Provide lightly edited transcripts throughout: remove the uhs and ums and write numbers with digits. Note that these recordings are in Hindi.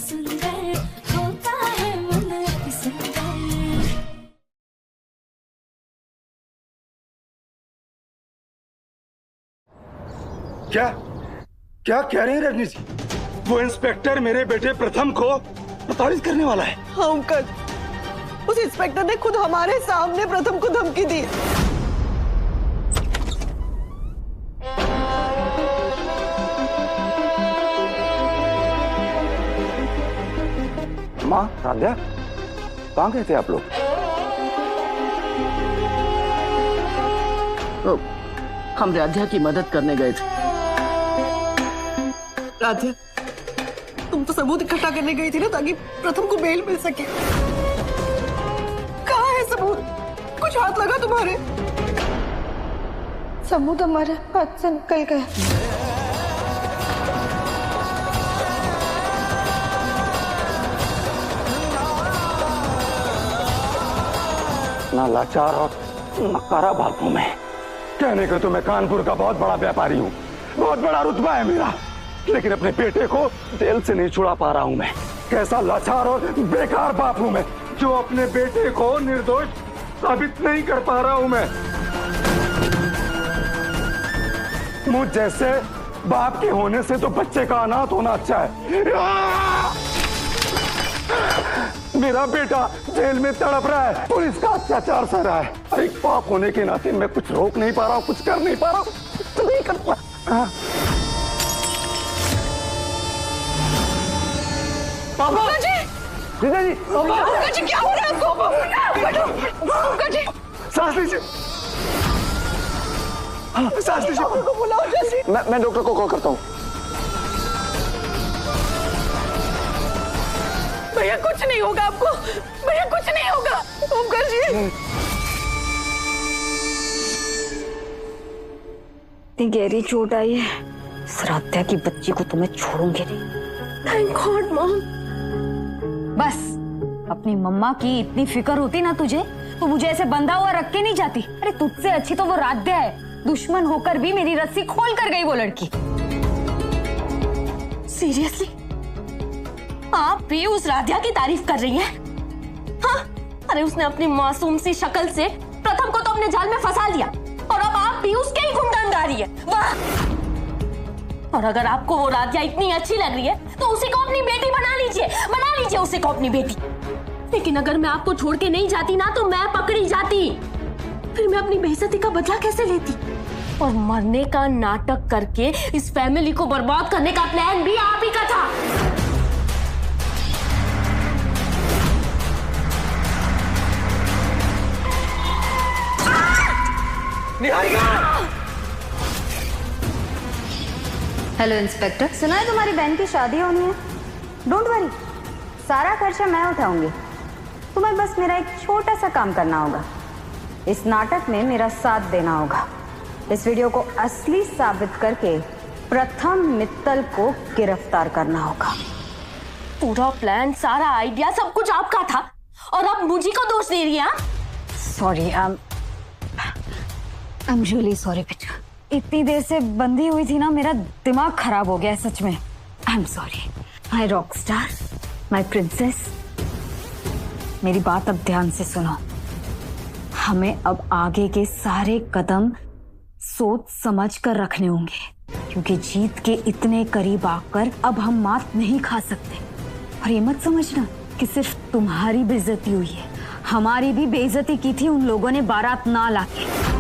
सुंदर होता है मन अति सुंदर। क्या क्या कह रहे हैं रजनी जी? वो इंस्पेक्टर मेरे बेटे प्रथम को प्रताड़ित करने वाला है? हाँ अंकल, उस इंस्पेक्टर ने खुद हमारे सामने प्रथम को धमकी दी। माँ, राध्या, कहाँ गए थे आप लोग? हम राध्या की मदद करने गए थे। राध्या, तुम तो सबूत इकट्ठा करने गई थी ना, ताकि प्रथम को बेल मिल सके। कहाँ है सबूत? कुछ हाथ लगा तुम्हारे? सबूत हमारे हाथ से निकल गए। ना लाचार और नकारा बाप हूं मैं। कहने को तो मैं कानपुर का बहुत बड़ा व्यापारी हूँ, बहुत बड़ा रुतबा है मेरा, लेकिन अपने बेटे को जेल से नहीं छुड़ा पा रहा हूँ मैं। कैसा लाचार और बेकार बाप हूँ मैं, जो अपने बेटे को निर्दोष साबित नहीं कर पा रहा हूँ मैं। मुझ जैसे बाप के होने से तो बच्चे का अनाथ होना अच्छा है। मेरा बेटा जेल में तड़प रहा है, पुलिस का अत्याचार सह रहा है। एक बाप होने के नाते मैं कुछ रोक नहीं पा रहा हूँ, कुछ कर नहीं पा रहा हूँ, कुछ नहीं कर पा रहा। पापा जी, जीजा जी, पापा जी, क्या हो रहा है आपको? पापा जी, सांस लीजिए, सांस लीजिए। डॉक्टर को बुलाओ जल्दी। मैं डॉक्टर को कॉल करता हूँ। भैया कुछ नहीं होगा आपको, भैया कुछ नहीं होगा। ओमकार जी, इतनी गहरी चोट आई है, श्राद्धा की बच्ची को तो मैं छोड़ूंगी नहीं। Thank God mom. बस अपनी मम्मा की इतनी फिक्र होती ना तुझे, तो मुझे ऐसे बंधा हुआ रख के नहीं जाती। अरे तुझसे अच्छी तो वो राध्या है, दुश्मन होकर भी मेरी रस्सी खोल कर गई वो लड़की। सीरियसली आप भी उस राध्या की तारीफ कर रही हैं? हाँ, अरे उसने अपनी मासूम सी शक्ल से प्रथम को तो अपने जाल में फंसा लिया, और अब आप भी उसके ही गुमरान रही है। वाह! और अगर आपको वो राध्या इतनी अच्छी लग रही है, तो उसी को अपनी बेटी बना लीजिए उसी को अपनी बेटी। लेकिन अगर मैं आपको छोड़ के नहीं जाती ना, तो मैं पकड़ी जाती, फिर मैं अपनी बेइज्जती का बदला कैसे लेती? और मरने का नाटक करके इस फैमिली को बर्बाद करने का प्लान भी आप ही का था। हेलो इंस्पेक्टर, सुना है तुम्हारी बहन की शादी होनी है? डोंट वरी, सारा खर्चा मैं उठाऊंगी। तुम्हें बस मेरा एक छोटा सा काम करना होगा। इस नाटक में मेरा साथ देना होगा। इस वीडियो को असली साबित करके प्रथम मित्तल को गिरफ्तार करना होगा। पूरा प्लान, सारा आइडिया, सब कुछ आपका था, और आप मुझे को दोष दे रही हैं? Sorry, I am really sorry बेटा। इतनी देर से बंधी हुई थी ना, मेरा दिमाग खराब हो गया है सच में। I am sorry my rock star, my princess. मेरी बात अब ध्यान से सुनो। हमें अब आगे के सारे कदम सोच समझ कर रखने होंगे, क्योंकि जीत के इतने करीब आकर अब हम मात नहीं खा सकते। और ये मत समझना कि सिर्फ तुम्हारी बेइज्जती हुई है, हमारी भी बेइज्जती की थी उन लोगों ने बारात ना लाके।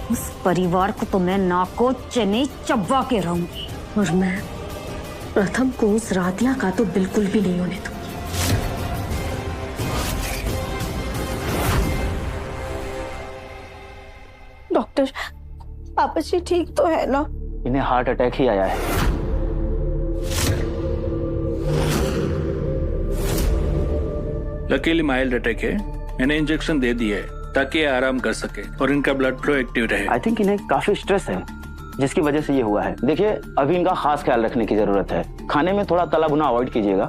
उस परिवार को तो मैं नाको चने चबवा के रहूंगी। और मैं प्रथम को उस राधिया का तो बिल्कुल भी नहीं होने दूंगी। डॉक्टर, पापा जी ठीक तो है ना? इन्हें हार्ट अटैक ही आया है। लकीली माइल्ड अटैक है। मैंने इंजेक्शन दे दिया है ताकि ये आराम कर सके और इनका ब्लड फ्लो एक्टिव रहे। आई थिंक इन्हें काफी स्ट्रेस है, जिसकी वजह से ये हुआ है। देखिए, अभी इनका खास ख्याल रखने की जरूरत है। खाने में थोड़ा तला भुना अवॉइड कीजिएगा,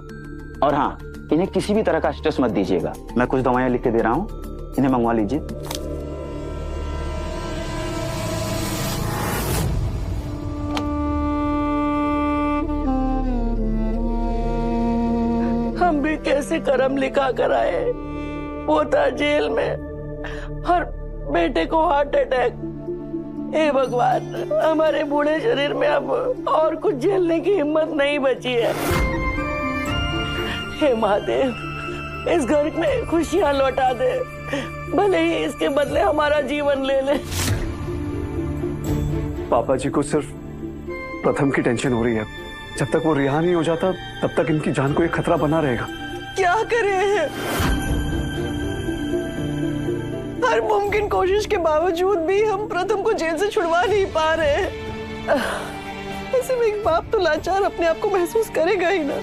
और हाँ, इन्हें किसी भी तरह का स्ट्रेस मत दीजिएगा। मैं कुछ दवाइयाँ लिख के दे रहा हूँ, इन्हें मंगवा लीजिए। हम भी कैसे करम लिखा कर आए। वो था जेल में और बेटे को हार्ट अटैक। हे भगवान, हमारे बूढ़े शरीर में अब और कुछ झेलने की हिम्मत नहीं बची है। हे महादेव, इस घर में खुशियां लौटा दे, भले ही इसके बदले हमारा जीवन ले ले। पापा जी को सिर्फ प्रथम की टेंशन हो रही है। जब तक वो रिहा नहीं हो जाता तब तक इनकी जान को एक खतरा बना रहेगा। क्या करें? हर मुमकिन कोशिश के बावजूद भी हम प्रथम को जेल से छुड़वा नहीं पा रहे। ऐसे में एक बाप तो लाचार अपने आप को महसूस करेगा ही ना।